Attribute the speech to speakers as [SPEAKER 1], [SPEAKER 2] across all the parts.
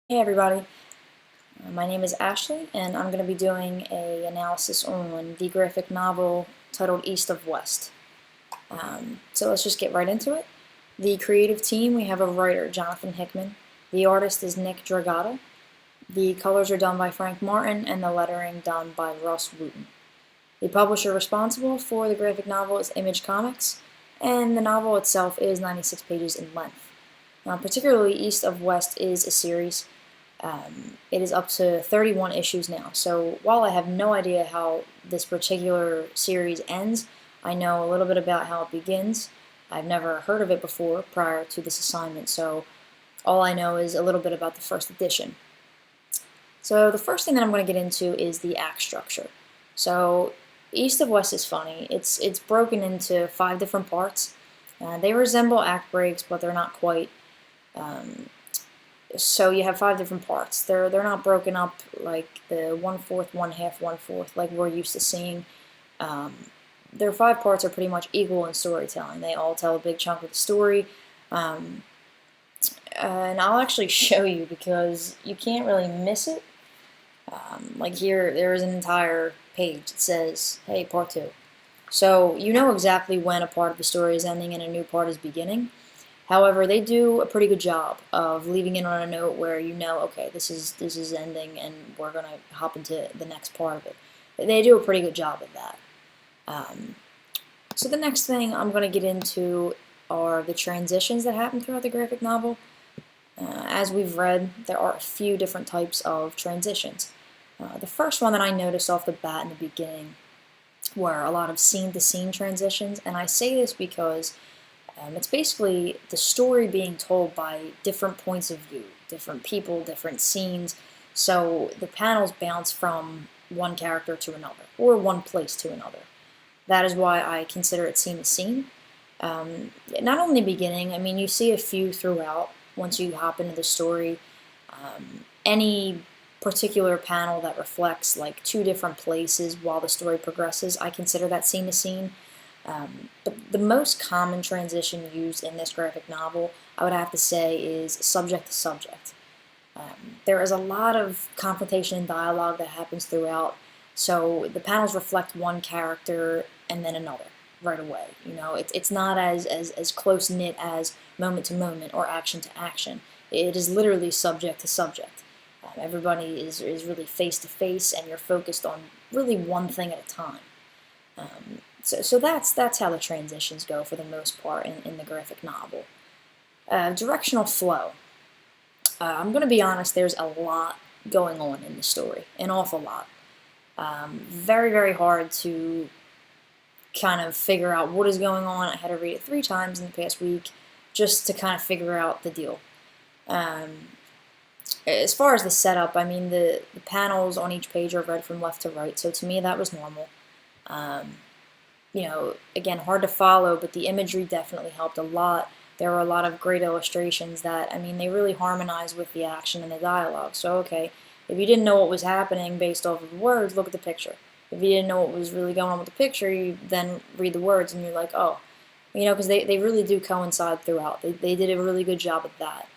[SPEAKER 1] Hey everybody, my name is Ashley and I'm going to be doing an analysis on the graphic novel titled East of West. So let's just get right into it. The creative team, we have a writer, Jonathan Hickman. The artist is Nick Dragata. The colors are done by Frank Martin and the lettering done by Russ Wooten. The publisher responsible for the graphic novel is Image Comics, and the novel itself is 96 pages in length. Particularly East of West is a series. It is up to 31 issues now, so while I have no idea how this particular series ends, I know a little bit about how it begins. I've never heard of it before prior to this assignment, so all I know is a little bit about the first edition. So the first thing that I'm going to get into is the act structure. So East of West is funny. It's broken into 5 different parts. They resemble act breaks, but they're not quite. So you have 5 different parts. They're not broken up like the 1/4, 1/2, 1/4 like we're used to seeing. Their 5 parts are pretty much equal in storytelling. They all tell a big chunk of the story. And I'll actually show you because you can't really miss it. Like here, there is an entire page that says, hey, part 2. So you know exactly when a part of the story is ending and a new part is beginning. However, they do a pretty good job of leaving it on a note where you know, okay, this is ending and we're going to hop into the next part of it. They do a pretty good job of that. So the next thing I'm going to get into are the transitions that happen throughout the graphic novel. As we've read, there are a few different types of transitions. The first one that I noticed off the bat in the beginning were a lot of scene-to-scene transitions, and I say this because it's basically the story being told by different points of view, different people, different scenes, so the panels bounce from one character to another, or one place to another. That is why I consider it scene-to-scene. Not only the beginning, I mean, you see a few throughout once you hop into the story. Any particular panel that reflects like 2 different places while the story progresses, I consider that scene-to-scene. But the most common transition used in this graphic novel, I would have to say, is subject to subject. There is a lot of confrontation and dialogue that happens throughout, so the panels reflect one character and then another right away. You know, it's not as close-knit as moment to moment or action to action. It is literally subject to subject. Everybody is really face to face, and you're focused on really one thing at a time. So that's how the transitions go for the most part in the graphic novel. Directional flow. I'm going to be honest, there's a lot going on in the story, an awful lot. Very, very hard to kind of figure out what is going on. I had to read it 3 times in the past week just to kind of figure out the deal. As far as the setup, I mean, the panels on each page are read from left to right, so to me that was normal. You know, again, hard to follow, but the imagery definitely helped a lot. There were a lot of great illustrations that, I mean, they really harmonize with the action and the dialogue. So, okay, if you didn't know what was happening based off of the words, look at the picture. If you didn't know what was really going on with the picture, you then read the words and you're like, oh, you know, because they really do coincide throughout. They did a really good job at that.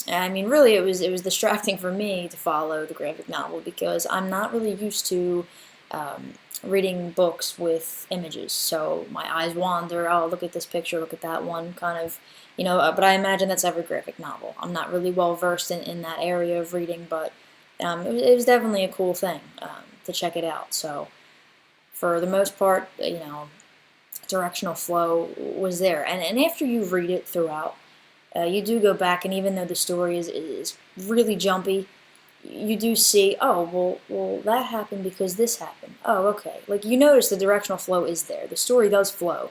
[SPEAKER 1] I mean, really, it was distracting for me to follow the graphic novel because I'm not really used to reading books with images, so my eyes wander. Oh, look at this picture, look at that one, kind of, you know. But I imagine that's every graphic novel. I'm not really well versed in that area of reading, but it was definitely a cool thing to check it out. So, for the most part, you know, directional flow was there, and after you read it throughout, you do go back, and even though the story is really jumpy, you do see, oh, well, that happened because this happened. Oh, okay. Like, you notice the directional flow is there. The story does flow.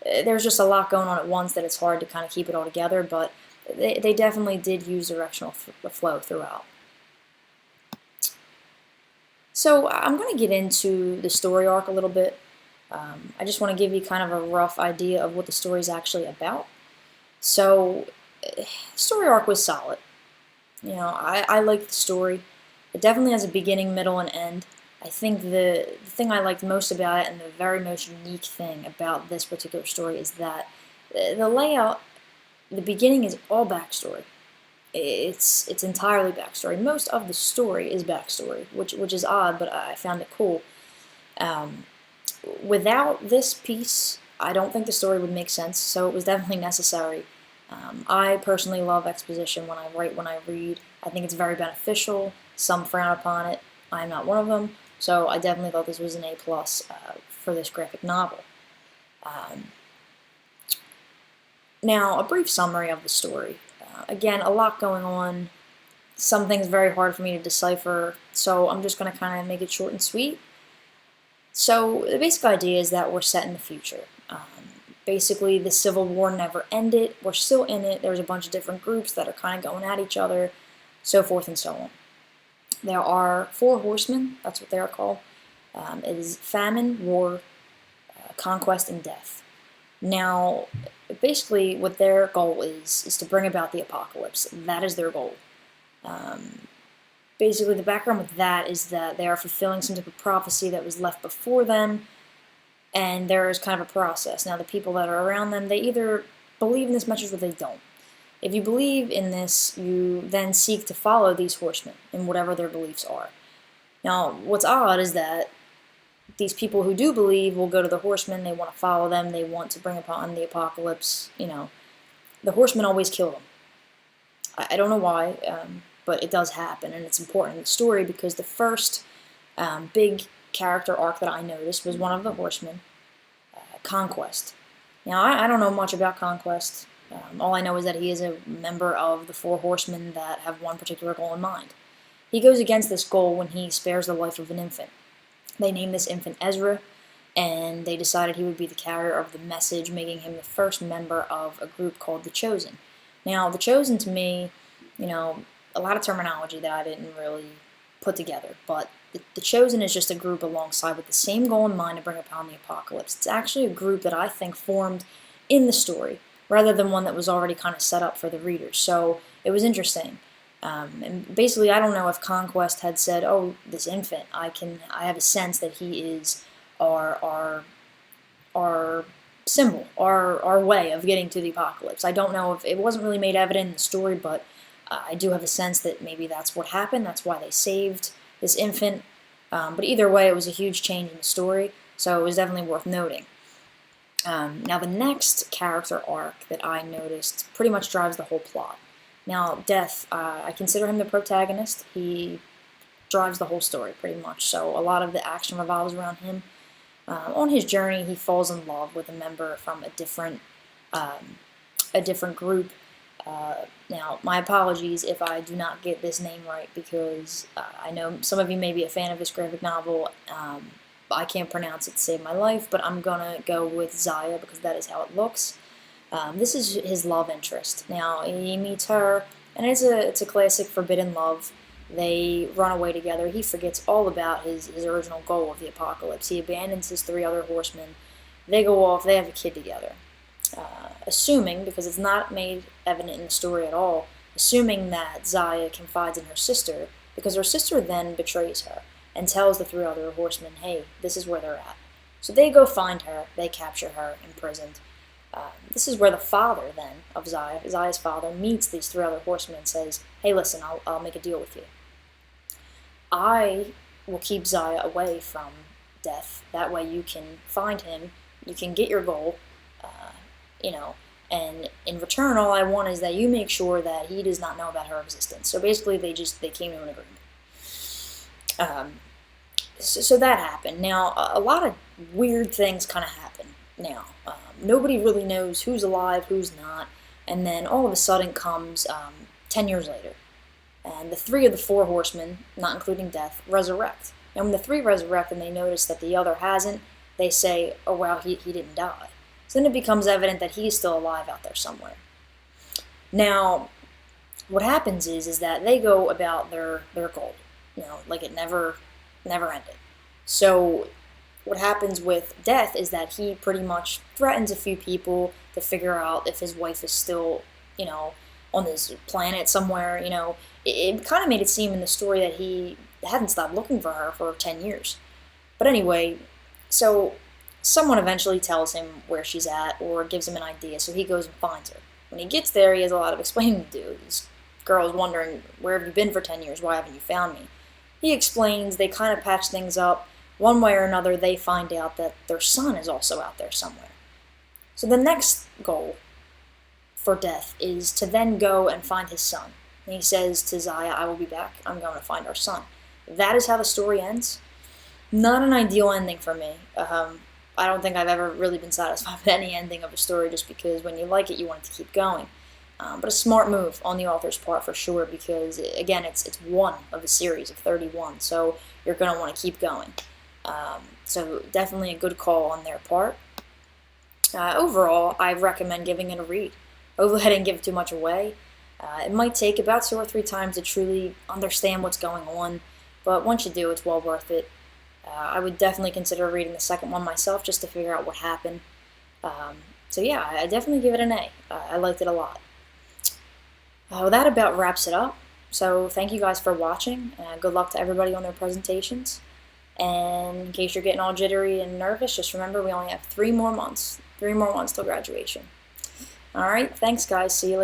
[SPEAKER 1] There's just a lot going on at once that it's hard to kind of keep it all together, but they definitely did use directional flow throughout. So I'm going to get into the story arc a little bit. I just want to give you kind of a rough idea of what the story is actually about. So, the story arc was solid. You know, I liked the story. It definitely has a beginning, middle, and end. I think the thing I liked most about it, and the very most unique thing about this particular story, is that the layout, the beginning is all backstory. It's entirely backstory. Most of the story is backstory, which is odd, but I found it cool. Um, Without this piece, I don't think the story would make sense, so it was definitely necessary. I personally love exposition when I write, when I read. I think it's very beneficial. Some frown upon it. I'm not one of them, so I definitely thought this was an A plus for this graphic novel. Um, Now, a brief summary of the story. Again, a lot going on. Some things very hard for me to decipher, so I'm just going to kind of make it short and sweet. So the basic idea is that we're set in the future. Basically, the Civil War never ended. We're still in it. There's a bunch of different groups that are kind of going at each other, so forth and so on. There are four horsemen. That's what they are called. It is famine, war, conquest, and death. Now, basically, what their goal is to bring about the apocalypse. That is their goal. Basically, the background with that is that they are fulfilling some type of prophecy that was left before them, and there is kind of a process. Now, the people that are around them, they either believe in this message or they don't. If you believe in this, you then seek to follow these horsemen in whatever their beliefs are. Now, what's odd is that these people who do believe will go to the horsemen, they want to follow them, they want to bring upon the apocalypse, The horsemen always kill them. I don't know why, but it does happen, and it's important in the story because the first big character arc that I noticed was one of the horsemen, Conquest. Now, I don't know much about Conquest. All I know is that he is a member of the four horsemen that have one particular goal in mind. He goes against this goal when he spares the life of an infant. They named this infant Ezra, and they decided he would be the carrier of the message, making him the first member of a group called the Chosen. Now, the Chosen to me, a lot of terminology that I didn't really put together, but the Chosen is just a group alongside with the same goal in mind to bring upon the apocalypse. It's actually a group that I think formed in the story, rather than one that was already kind of set up for the readers. So it was interesting. And basically, I don't know if Conquest had said, "Oh, this infant, I have a sense that he is our symbol, our way of getting to the apocalypse." I don't know if it wasn't really made evident in the story, but I do have a sense that maybe that's what happened. That's why they saved this infant. But either way, it was a huge change in the story, so it was definitely worth noting. Now, the next character arc that I noticed pretty much drives the whole plot. Now, Death, I consider him the protagonist. He drives the whole story pretty much, so a lot of the action revolves around him. On his journey, he falls in love with a member from a different group. Now, my apologies if I do not get this name right, because I know some of you may be a fan of this graphic novel. I can't pronounce it to save my life, but I'm gonna go with Zaya because that is how it looks. This is his love interest. Now, he meets her, and it's a classic forbidden love. They run away together. He forgets all about his original goal of the apocalypse. He abandons his three other horsemen. They go off. They have a kid together. Assuming, because it's not made evident in the story at all, assuming that Zaya confides in her sister, because her sister then betrays her and tells the three other horsemen, "Hey, this is where they're at." So they go find her. They capture her, imprisoned. This is where the father, then, of Zaya's father, meets these three other horsemen and says, "Hey, listen, I'll make a deal with you. I will keep Zaya away from Death. That way you can find him, you can get your goal, and in return, all I want is that you make sure that he does not know about her existence." So basically, they came to an agreement. So that happened. Now, a lot of weird things kind of happen. Now, nobody really knows who's alive, who's not, and then all of a sudden comes 10 years later, and the three of the four horsemen, not including Death, resurrect. And when the three resurrect and they notice that the other hasn't, they say, "Oh wow, he didn't die." So then it becomes evident that he's still alive out there somewhere. Now, what happens is that they go about their goal, like it never ended. So what happens with Death is that he pretty much threatens a few people to figure out if his wife is still, on this planet somewhere. It kind of made it seem in the story that he hadn't stopped looking for her for 10 years. But anyway, so someone eventually tells him where she's at or gives him an idea, so he goes and finds her. When he gets there, he has a lot of explaining to do. He's girl is wondering, where have you been for 10 years? Why haven't you found me? He explains they kind of patch things up. One way or another, they find out that their son is also out there somewhere. So the next goal for Death is to then go and find his son. And he says to Zaya, I will be back. I'm going to find our son. That is how the story ends. Not an ideal ending for me. I don't think I've ever really been satisfied with any ending of a story, just because when you like it, you want it to keep going. But a smart move on the author's part for sure, because again, it's one of a series of 31, so you're going to want to keep going. So definitely a good call on their part. Overall, I recommend giving it a read. Hopefully I didn't give too much away. It might take about 2 or 3 times to truly understand what's going on, but once you do, it's well worth it. I would definitely consider reading the second one myself just to figure out what happened. So yeah, I definitely give it an A. I liked it a lot. Well, that about wraps it up. So thank you guys for watching. Good luck to everybody on their presentations. And in case you're getting all jittery and nervous, just remember we only have 3 more months. 3 more months till graduation. Alright, thanks guys. See you later.